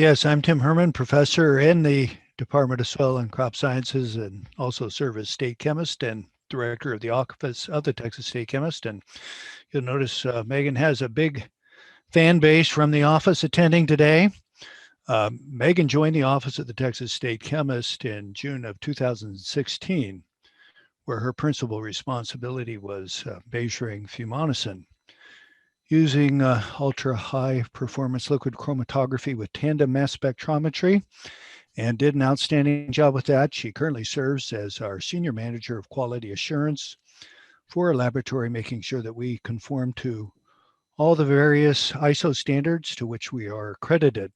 Yes, I'm Tim Herrman, professor in the Department of Soil and Crop Sciences, and also serve as state chemist and director of the office of the Texas State Chemist. And you'll notice Megan has a big fan base from the office attending today. Megan joined the office of the Texas State Chemist in June of 2016, where her principal responsibility was measuring fumonisin using ultra high performance liquid chromatography with tandem mass spectrometry, and did an outstanding job with that. She currently serves as our senior manager of quality assurance for our laboratory, making sure that we conform to all the various ISO standards to which we are accredited.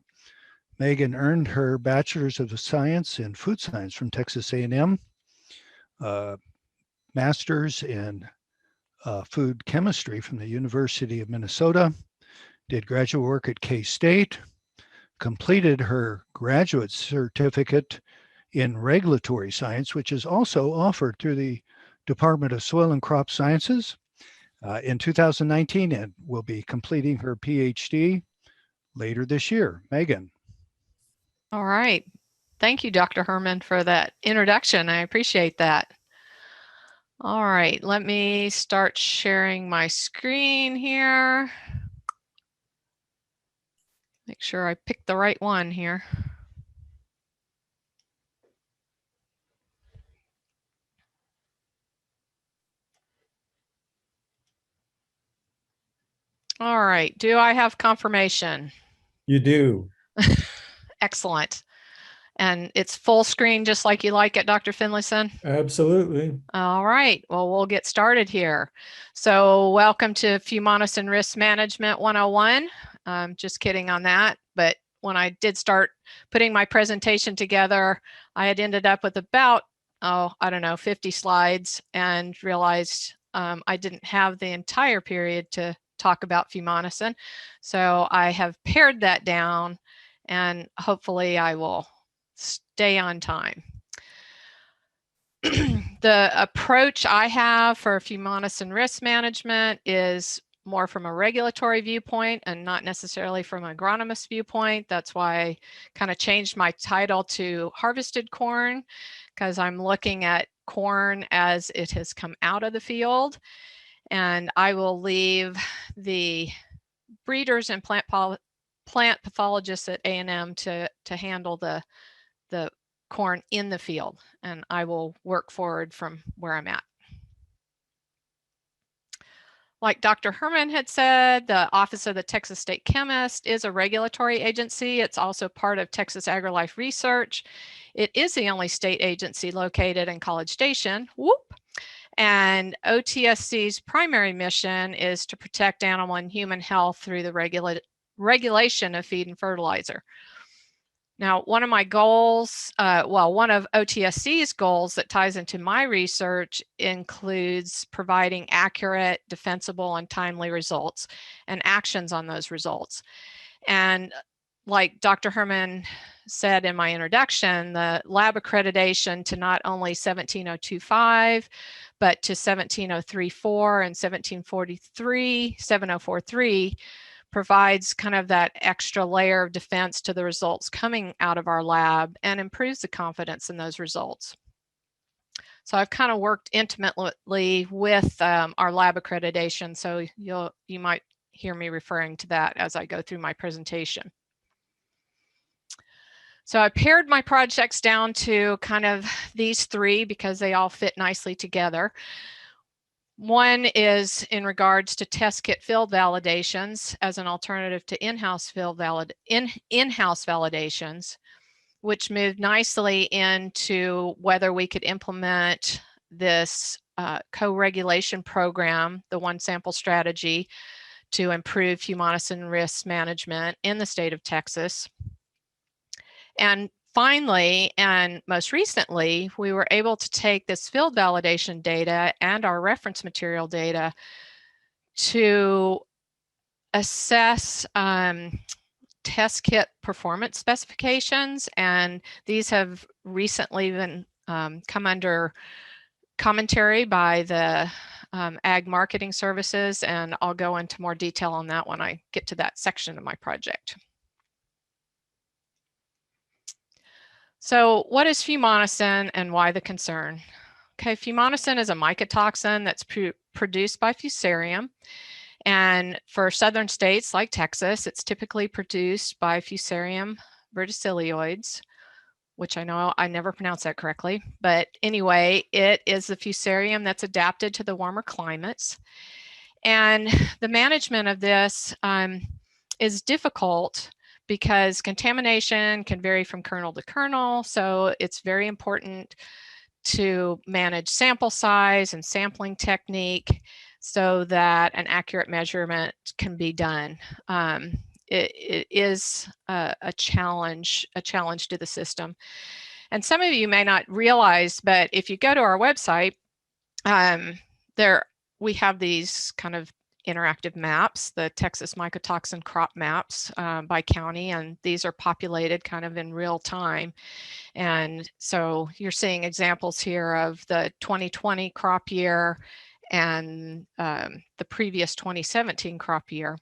Megan earned her Bachelor's of Science in Food Science from Texas A&M, Master's in Food Chemistry from the University of Minnesota, did graduate work at K-State, completed her graduate certificate in regulatory science, which is also offered through the Department of Soil and Crop Sciences in 2019, and will be completing her Ph.D. later this year. Megan. All right. Thank you, Dr. Herrman, for that introduction. I appreciate that. All right, let me start sharing my screen here. Make sure I pick the right one here. All right, do I have confirmation? You do. Excellent. And it's full screen just like you like it, Dr. Finlayson? Absolutely. All right, well, we'll get started here. So welcome to Fumonisin Risk Management 101. Just kidding on that, but when I did start putting my presentation together, I had ended up with about, I don't know, 50 slides, and realized I didn't have the entire period to talk about fumonisin. So I have pared that down, and hopefully I will stay on time. The approach I have for fumonisin risk management is more from a regulatory viewpoint and not necessarily from an agronomist viewpoint. That's why I kind of changed my title to harvested corn, because I'm looking at corn as it has come out of the field. And I will leave the breeders and plant pathologists at A&M to handle the corn in the field, and I will work forward from where I'm at. Like Dr. Herrman had said, the Office of the Texas State Chemist is a regulatory agency. It's also part of Texas AgriLife Research. It is the only state agency located in College Station. Whoop. And OTSC's primary mission is to protect animal and human health through the regulation of feed and fertilizer. Now, one of my goals, one of OTSC's goals that ties into my research includes providing accurate, defensible, and timely results and actions on those results. And like Dr. Herrman said in my introduction, the lab accreditation to not only 17025, but to 17034 and 7043 provides kind of that extra layer of defense to the results coming out of our lab and improves the confidence in those results. So I've kind of worked intimately with our lab accreditation, so you might hear me referring to that as I go through my presentation. So I pared my projects down to kind of these three because they all fit nicely together. One is in regards to test kit field validations as an alternative to in-house validations, which moved nicely into whether we could implement this co-regulation program, the one sample strategy, to improve fumonisin risk management in the state of Texas. And finally, and most recently, we were able to take this field validation data and our reference material data to assess test kit performance specifications. And these have recently been come under commentary by the Ag Marketing Services, and I'll go into more detail on that when I get to that section of my project. So what is fumonisin and why the concern? Okay, fumonisin is a mycotoxin that's produced by Fusarium. And for southern states like Texas, it's typically produced by Fusarium verticillioides, which I know I never pronounced that correctly. But anyway, it is the Fusarium that's adapted to the warmer climates. And the management of this is difficult because contamination can vary from kernel to kernel. So it's very important to manage sample size and sampling technique so that an accurate measurement can be done. It is a challenge to the system. And some of you may not realize, but if you go to our website, we have these kind of interactive maps, the Texas mycotoxin crop maps by county, and these are populated kind of in real time. And so you're seeing examples here of the 2020 crop year and the previous 2017 crop year.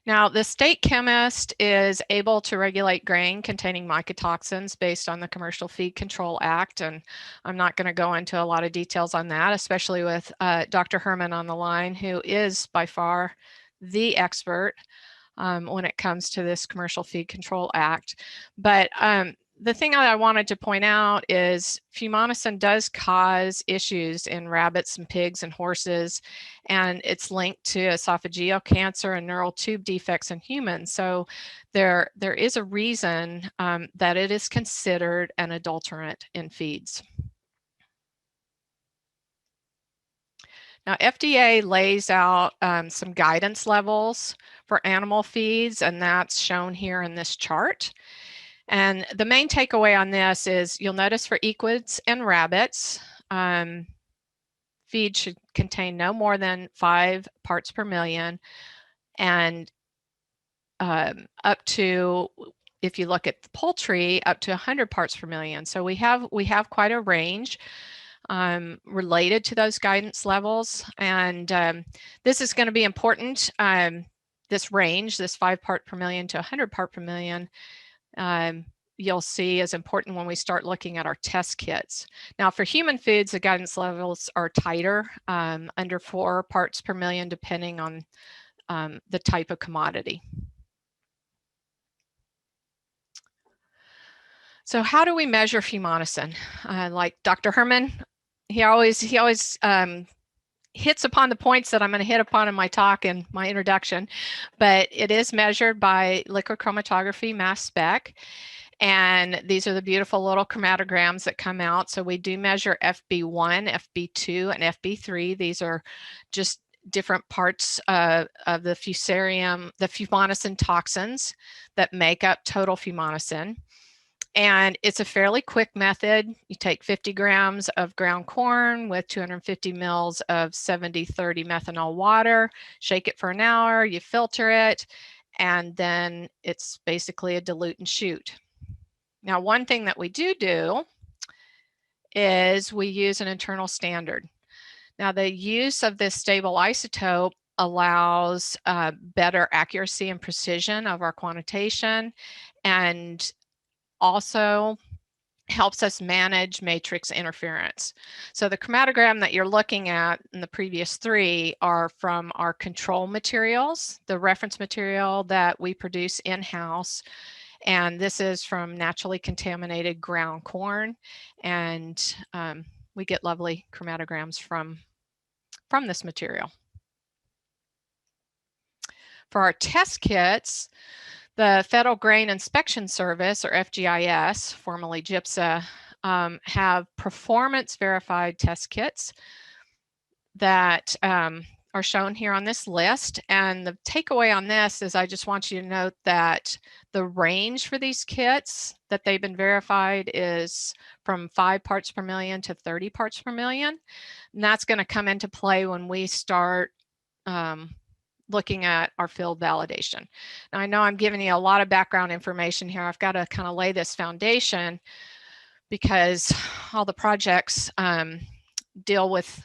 Now, the state chemist is able to regulate grain containing mycotoxins based on the Commercial Feed Control Act, and I'm not going to go into a lot of details on that, especially with Dr. Herrman on the line, who is by far the expert when it comes to this Commercial Feed Control Act. But the thing that I wanted to point out is fumonisin does cause issues in rabbits and pigs and horses, and it's linked to esophageal cancer and neural tube defects in humans. So there is a reason that it is considered an adulterant in feeds. Now, FDA lays out some guidance levels for animal feeds, and that's shown here in this chart. And the main takeaway on this is you'll notice for equids and rabbits, feed should contain no more than 5 parts per million, and up to, if you look at the poultry, up to 100 parts per million. So we have quite a range related to those guidance levels, and this is going to be important. This range, this 5 part per million to 100 part per million, you'll see is important when we start looking at our test kits. Now, for human foods, the guidance levels are tighter, under 4 parts per million, depending on the type of commodity. So how do we measure fumonisin? Like Dr. Herrman, he always hits upon the points that I'm going to hit upon in my talk and my introduction, but it is measured by liquid chromatography mass spec. And these are the beautiful little chromatograms that come out. So we do measure FB1, FB2, and FB3. These are just different parts of the fumonisin toxins that make up total fumonisin. And it's a fairly quick method. You take 50 grams of ground corn with 250 mils of 70-30 methanol water, shake it for an hour, you filter it, and then it's basically a dilute and shoot. Now, one thing that we do is we use an internal standard. Now, the use of this stable isotope allows better accuracy and precision of our quantitation, and also helps us manage matrix interference. So the chromatogram that you're looking at in the previous 3 are from our control materials, the reference material that we produce in-house. And this is from naturally contaminated ground corn. And we get lovely chromatograms from this material. For our test kits, the Federal Grain Inspection Service, or FGIS, formerly GIPSA, have performance verified test kits that are shown here on this list. And the takeaway on this is I just want you to note that the range for these kits that they've been verified is from 5 parts per million to 30 parts per million. And that's going to come into play when we start looking at our field validation. Now, I know I'm giving you a lot of background information here. I've got to kind of lay this foundation because all the projects deal with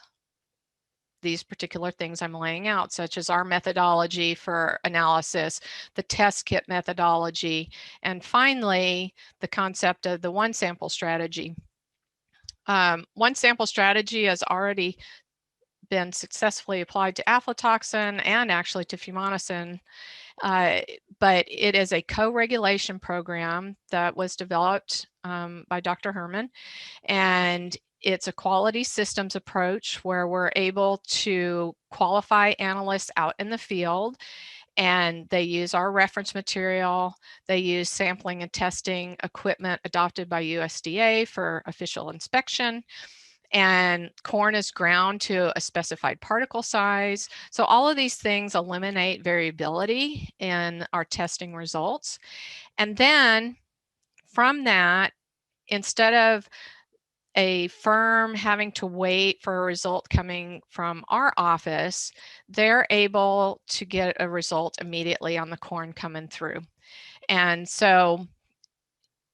these particular things I'm laying out, such as our methodology for analysis, the test kit methodology, and finally, the concept of the one sample strategy. One sample strategy has already been successfully applied to aflatoxin and actually to fumonisin, but it is a co-regulation program that was developed by Dr. Herrman, and it's a quality systems approach where we're able to qualify analysts out in the field, and they use our reference material. They use sampling and testing equipment adopted by USDA for official inspection. And corn is ground to a specified particle size. So all of these things eliminate variability in our testing results. And then from that, instead of a firm having to wait for a result coming from our office, they're able to get a result immediately on the corn coming through. And so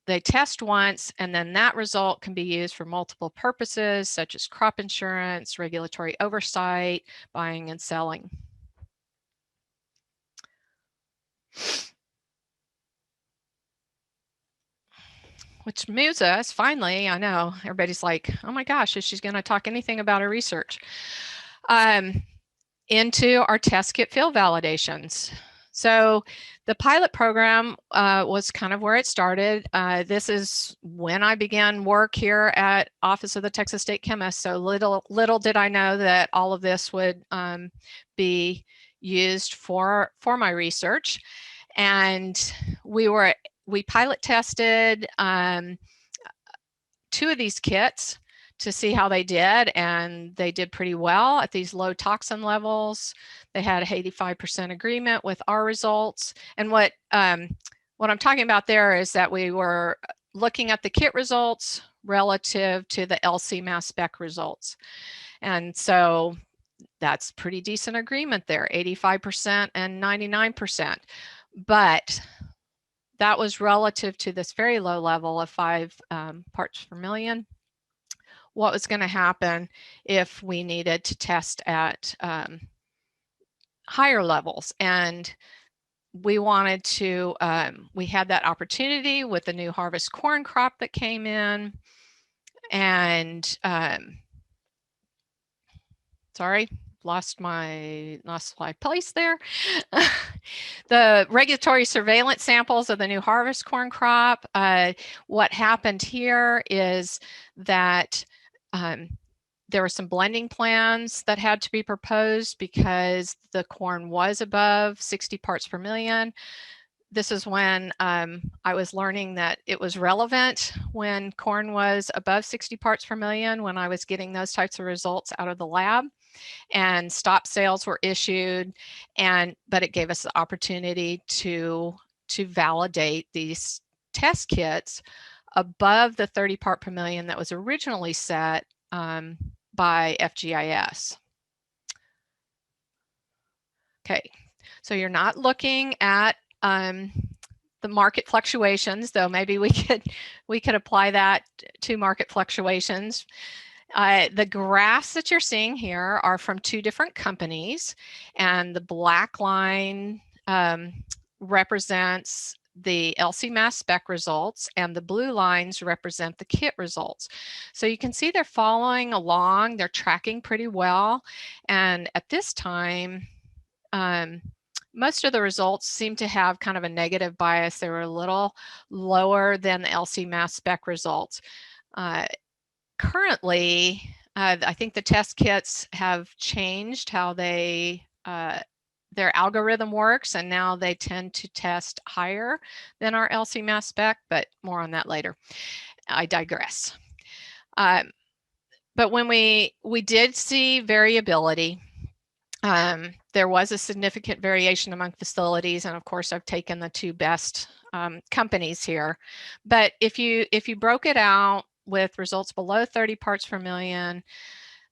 they test once, and then that result can be used for multiple purposes, such as crop insurance, regulatory oversight, buying and selling. Which moves us, finally, I know, everybody's like, oh my gosh, is she going to talk anything about her research? Into our test kit field validations. So the pilot program was kind of where it started. This is when I began work here at Office of the Texas State Chemist. So little did I know that all of this would be used for my research. And we pilot tested 2 of these kits to see how they did, and they did pretty well at these low toxin levels. They had 85% agreement with our results. And what I'm talking about there is that we were looking at the kit results relative to the LC mass spec results. And so that's pretty decent agreement there, 85% and 99%. But that was relative to this very low level of 5 parts per million. What was going to happen if we needed to test at higher levels? And we wanted to, we had that opportunity with the new harvest corn crop that came in. And sorry, lost my place there. The regulatory surveillance samples of the new harvest corn crop. What happened here is that there were some blending plans that had to be proposed because the corn was above 60 parts per million. This is when I was learning that it was relevant when corn was above 60 parts per million, when I was getting those types of results out of the lab, and stop sales were issued. But it gave us the opportunity to validate these test kits above the 30 part per million that was originally set by FGIS. Okay, so you're not looking at the market fluctuations, though maybe we could apply that to market fluctuations. The graphs that you're seeing here are from 2 different companies, and the black line represents the LC mass spec results, and the blue lines represent the kit results. So you can see they're following along, they're tracking pretty well, and at this time, most of the results seem to have kind of a negative bias. They were a little lower than the LC mass spec results. Currently, I think the test kits have changed how they their algorithm works, and now they tend to test higher than our LC mass spec, but more on that later. I digress. But when we did see variability, there was a significant variation among facilities, and of course I've taken the 2 best companies here. But if you broke it out with results below 30 parts per million,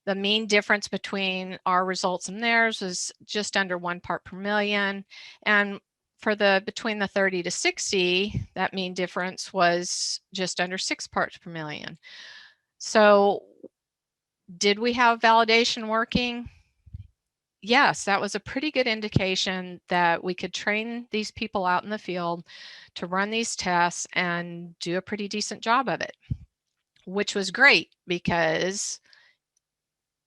the mean difference between our results and theirs was just under 1 part per million. And for between the 30 to 60, that mean difference was just under 6 parts per million. So did we have validation working? yes, that was a pretty good indication that we could train these people out in the field to run these tests and do a pretty decent job of it, which was great because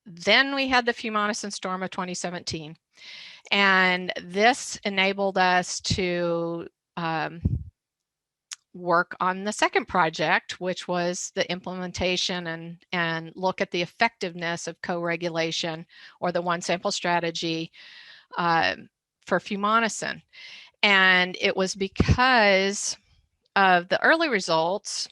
then we had the Fumonisin storm of 2017. And this enabled us to work on the second project, which was the implementation and look at the effectiveness of co-regulation or the one sample strategy for Fumonisin. And it was because of the early results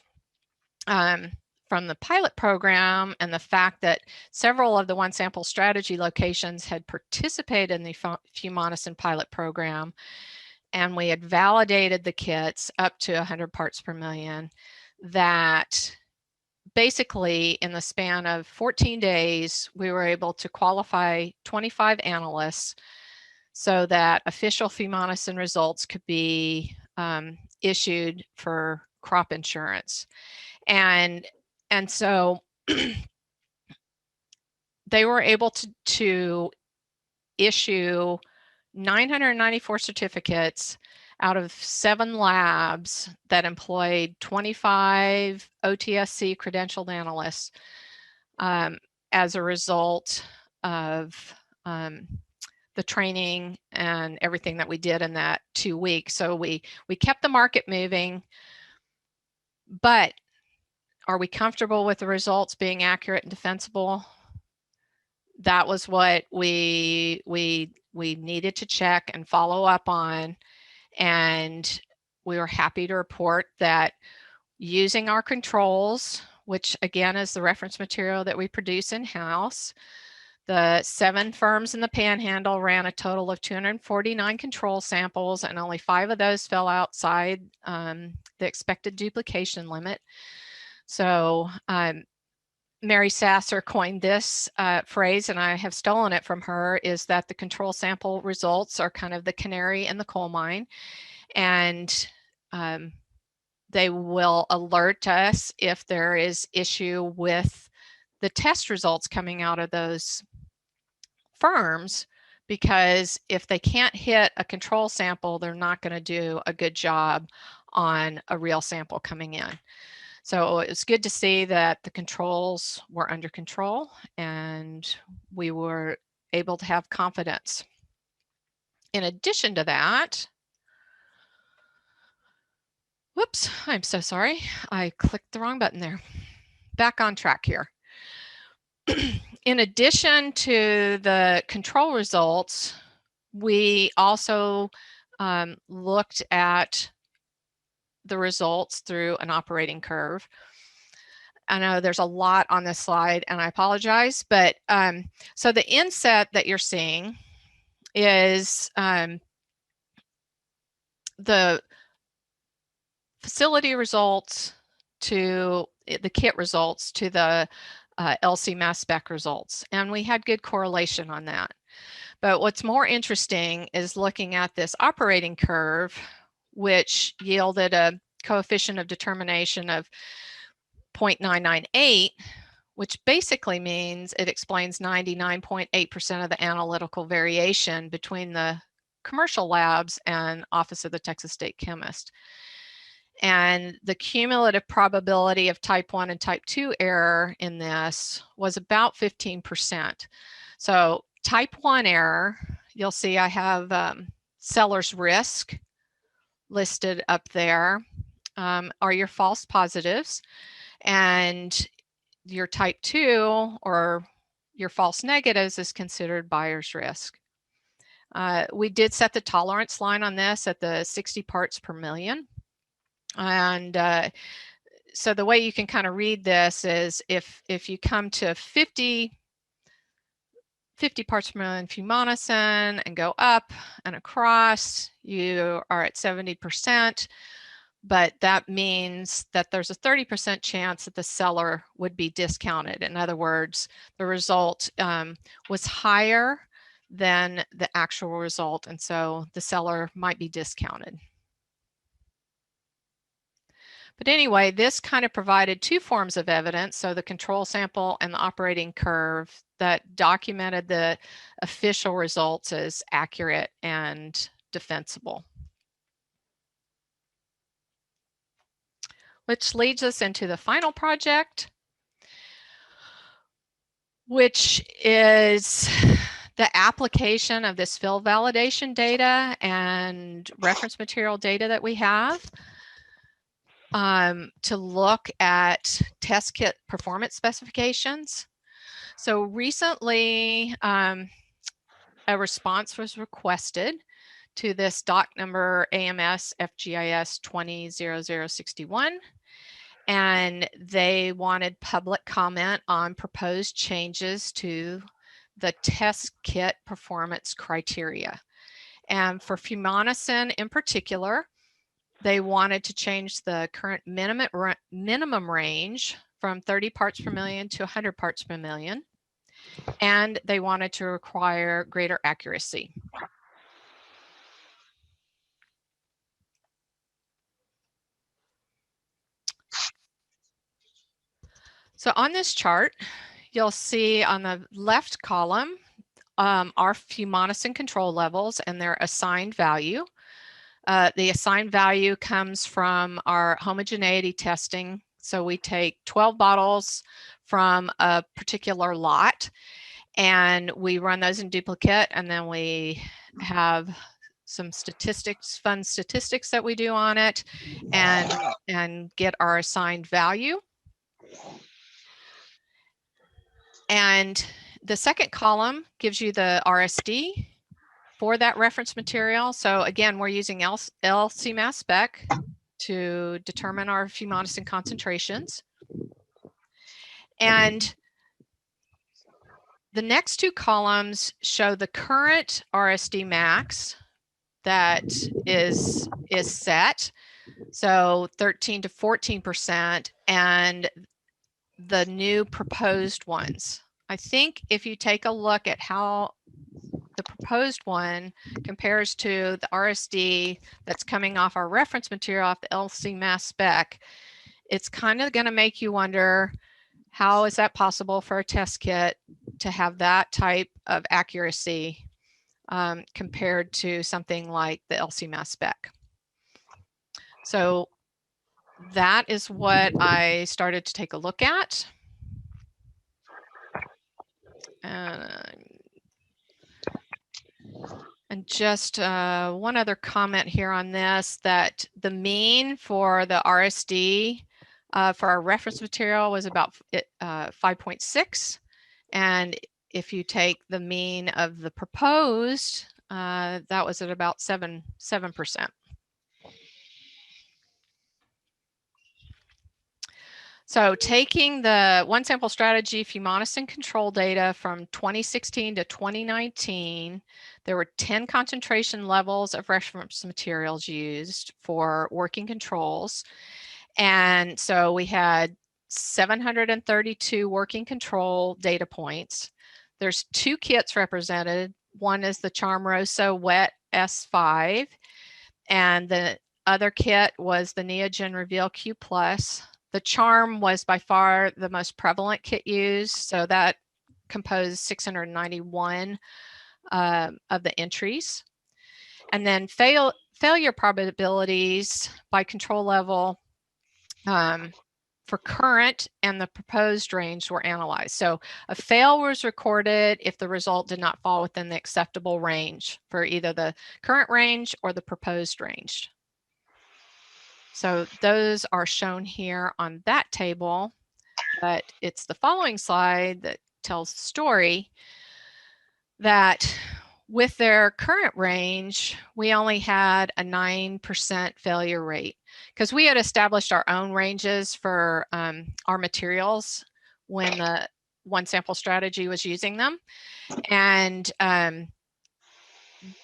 from the pilot program and the fact that several of the one sample strategy locations had participated in the Fumonisin pilot program, and we had validated the kits up to 100 parts per million, that basically in the span of 14 days, we were able to qualify 25 analysts so that official Fumonisin results could be issued for crop insurance. And so they were able to issue 994 certificates out of 7 labs that employed 25 OTSC credentialed analysts as a result of the training and everything that we did in that 2 weeks. So we kept the market moving, but are we comfortable with the results being accurate and defensible? That was what we needed to check and follow up on. And we were happy to report that using our controls, which again is the reference material that we produce in-house, the 7 firms in the Panhandle ran a total of 249 control samples, and only 5 of those fell outside the expected duplication limit. So Mary Sasser coined this phrase, and I have stolen it from her, is that the control sample results are kind of the canary in the coal mine, and they will alert us if there is issue with the test results coming out of those firms, because if they can't hit a control sample, they're not going to do a good job on a real sample coming in. So it's good to see that the controls were under control and we were able to have confidence. In addition to that, whoops, I'm so sorry. I clicked the wrong button there. Back on track here. In addition to the control results, we also looked at the results through an operating curve. I know there's a lot on this slide and I apologize, but so the inset that you're seeing is the facility results to the kit results to the LC mass spec results. And we had good correlation on that. But what's more interesting is looking at this operating curve, which yielded a coefficient of determination of 0.998, which basically means it explains 99.8% of the analytical variation between the commercial labs and Office of the Texas State Chemist. And the cumulative probability of type 1 and type 2 error in this was about 15%. So type 1 error, you'll see I have seller's risk listed up there, are your false positives, and your type 2 or your false negatives is considered buyer's risk. We did set the tolerance line on this at the 60 parts per million. And so the way you can kind of read this is if you come to 50 parts per million Fumonisin and go up and across, you are at 70%. But that means that there's a 30% chance that the seller would be discounted. In other words, the result was higher than the actual result, and so the seller might be discounted. But anyway, this kind of provided two forms of evidence, so the control sample and the operating curve, that documented the official results as accurate and defensible. Which leads us into the final project, which is the application of this field validation data and reference material data that we have to look at test kit performance specifications. So recently, a response was requested to this doc number AMS FGIS 200061, and they wanted public comment on proposed changes to the test kit performance criteria. And for Fumonisin in particular, they wanted to change the current minimum range from 30 parts per million to 100 parts per million. And they wanted to require greater accuracy. So on this chart, you'll see on the left column our Fumonisin control levels and their assigned value. The assigned value comes from our homogeneity testing. So we take 12 bottles from a particular lot and we run those in duplicate, and then we have some statistics, fun statistics that we do on it and get our assigned value. And the second column gives you the RSD for that reference material. So again, we're using LC mass spec to determine our Fumonisin concentrations. And the next two columns show the current RSD max that is set. So 13 to 14%, and the new proposed ones. I think if you take a look at how the proposed one compares to the RSD that's coming off our reference material off the LC mass spec, it's kind of going to make you wonder, how is that possible for a test kit to have that type of accuracy compared to something like the LC mass spec? So that is what I started to take a look at. And just one other comment here on this, that the mean for the RSD for our reference material was about 5.6. And if you take the mean of the proposed, that was at about 7%. So taking the one sample strategy Fumonisin control data from 2016 to 2019, there were 10 concentration levels of reference materials used for working controls. And so we had 732 working control data points. There's two kits represented. One is the Charm-Rosa Wet S5, and the other kit was the Neogen Reveal Q+. The Charm was by far the most prevalent kit used, so that composed 691 of the entries. And then failure probabilities by control level for current and the proposed range were analyzed. So a fail was recorded if the result did not fall within the acceptable range for either the current range or the proposed range. So those are shown here on that table, but it's the following slide that tells the story that with their current range, we only had a 9% failure rate because we had established our own ranges for our materials when the one sample strategy was using them. And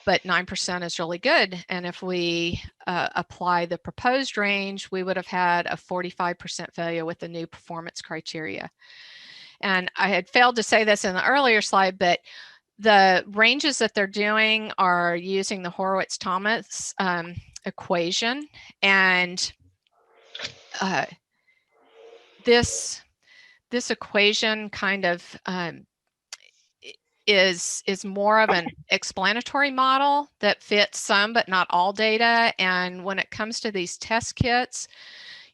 but 9% is really good. And if we apply the proposed range, we would have had a 45% failure with the new performance criteria. And I had failed to say this in the earlier slide, but the ranges that they're doing are using the Horowitz-Thomas equation. And this equation kind of is more of an explanatory model that fits some but not all data. And when it comes to these test kits,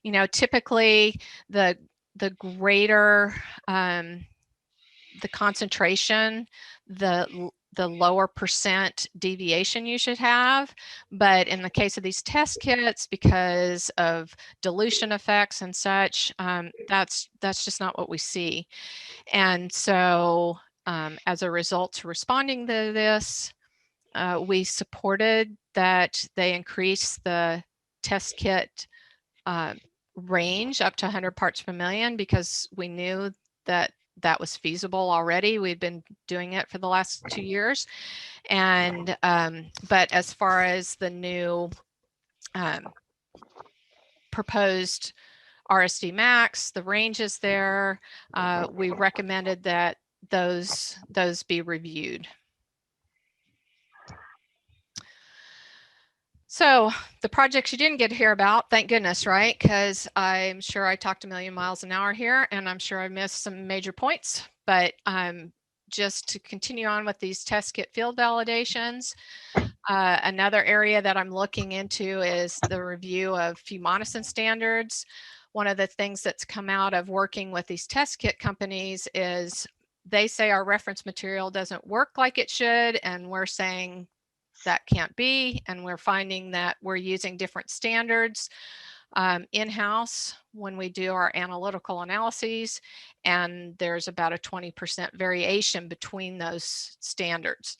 you know, typically the greater the concentration, the lower percent deviation you should have. But in the case of these test kits, because of dilution effects and such, that's just not what we see. And so as a result to responding to this, we supported that they increase the test kit range up to 100 parts per million, because we knew that that was feasible already. We'd been doing it for the last 2 years. And but as far as the new proposed RSD max, the range is there. We recommended that those be reviewed. So the projects you didn't get to hear about, thank goodness, right? Because I'm sure I talked a million miles an hour here, and I'm sure I missed some major points. But just to continue on with these test kit field validations, another area that I'm looking into is the review of Fumonisin standards. One of the things that's come out of working with these test kit companies is they say our reference material doesn't work like it should, and we're saying that can't be, and we're finding that we're using different standards in-house when we do our analytical analyses, and there's about a 20% variation between those standards.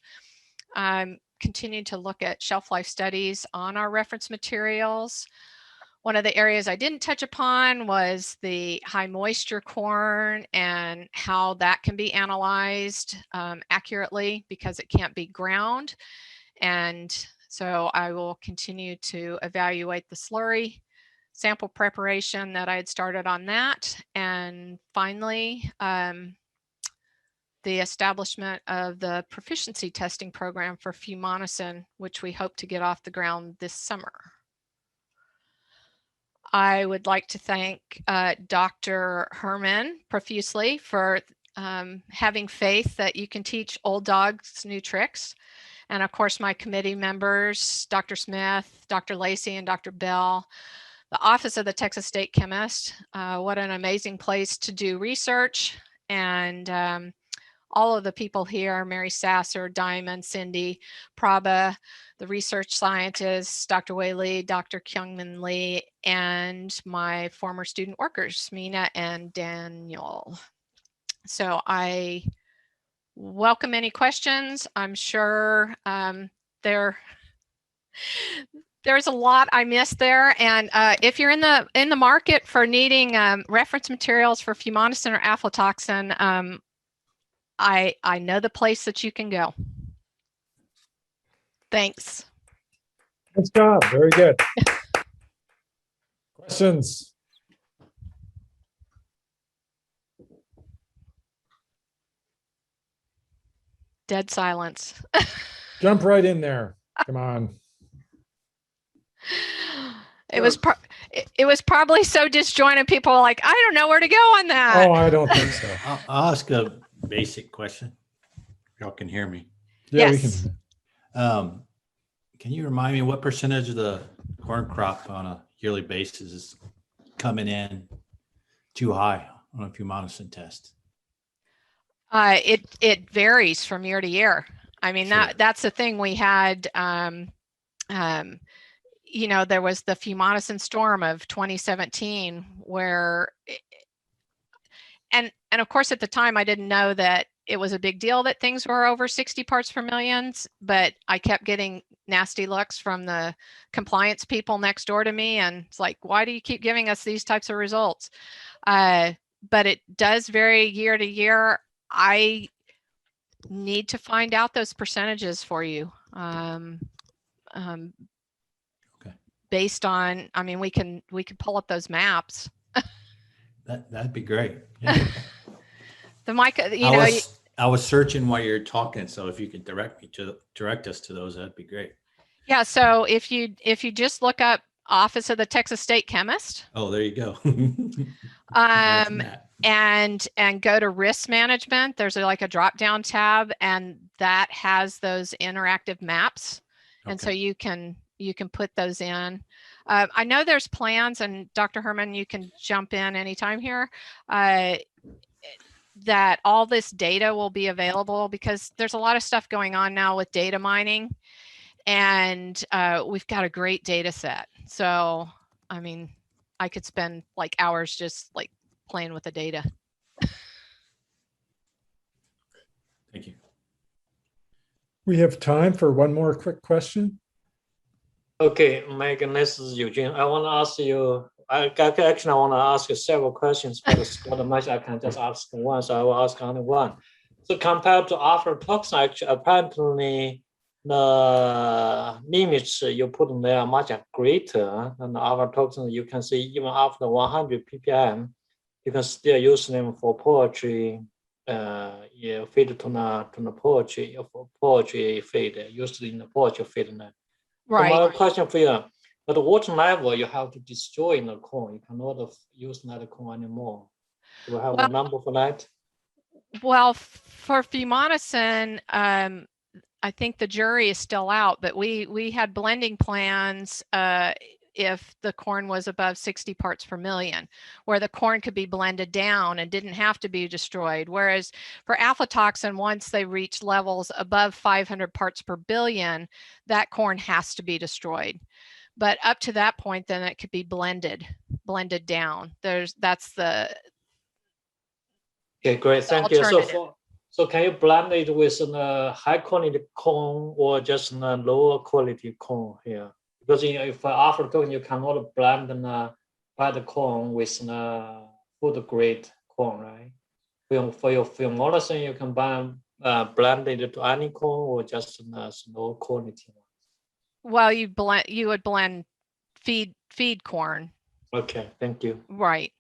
Continue to look at shelf life studies on our reference materials. One of the areas I didn't touch upon was the high moisture corn and how that can be analyzed accurately, because it can't be ground. And so I will continue to evaluate the slurry sample preparation that I had started on that. And finally, the establishment of the proficiency testing program for Fumonisin, which we hope to get off the ground this summer. I would like to thank Dr. Herrman profusely for having faith that you can teach old dogs new tricks. And of course, my committee members, Dr. Smith, Dr. Lacey, and Dr. Bell, the Office of the Texas State Chemist. What an amazing place to do research. And all of the people here, Mary Sasser, Diamond, Cindy, Prabha, the research scientists, Dr. Wei Li, Dr. Kyungmin Lee, and my former student workers, Mina and Daniel. So I welcome any questions. I'm sure there's a lot I missed there. And if you're in the market for needing reference materials for Fumonisin or aflatoxin, I know the place that you can go. Thanks. Good job. Very good. Questions? Dead silence. Jump right in there. Come on. It was probably so disjointed. People were like, I don't know where to go on that. Oh, I don't think so. I'll ask a basic question. Y'all can hear me. Yeah, Yes. we can. Can you remind me what percentage of the corn crop on a yearly basis is coming in too high on a Fumonisin test? It varies from year to year. I mean, Sure. that's the thing. We had, you know, there was the Fumonisin storm of 2017 where, and of course at the time I didn't know that it was a big deal that things were over 60 parts per million, but I kept getting nasty looks from the compliance people next door to me, and it's like, why do you keep giving us these types of results? But it does vary year to year. I need to find out those percentages for you. Okay. Based on, I mean, we can pull up those maps. That'd be great. Yeah. The mic, you know, I was searching while you're talking, so if you could direct us to those, that'd be great. yeah. So if you just look up Office of the Texas State Chemist. Oh, there you go. Um, That's and go to risk management. There's like a drop down tab, and that has those interactive maps. And so Okay. you can put those in. I know there's plans, and Dr. Herrman, you can jump in anytime here, that all this data will be available, because there's a lot of stuff going on now with data mining, and we've got a great data set. So, I mean, I could spend like hours just like playing with the data. Thank you. We have time for one more quick question. Okay, Megan, this is Eugene. I want to ask you, I want to ask you several questions, but it's not much. I can just ask one, so I will ask only one. So compared to aflatoxin, actually, apparently the limits you put in there are much greater than the aflatoxin. You can see even after 100 ppm, you can still use them for poultry, feed to the poultry, for poultry feed, used in the poultry feed. Right. So my question for you, at what level you have to destroy the corn? You cannot use that corn anymore. Do we have a number for that? Well, for Fumonisin, I think the jury is still out, but we had blending plans if the corn was above 60 parts per million, where the corn could be blended down and didn't have to be destroyed. Whereas for aflatoxin, once they reach levels above 500 parts per billion, that corn has to be destroyed. But up to that point, then it could be blended down. That's the Okay, great, thank you. alternative. So can you blend it with a high quality corn or just a lower quality corn here? Because if aflatoxin, you cannot blend the bad corn with food grade corn, right? For your Fumonisin, you can blend it to any corn or just low quality one. Well, you would blend feed corn. Okay, thank you. Right.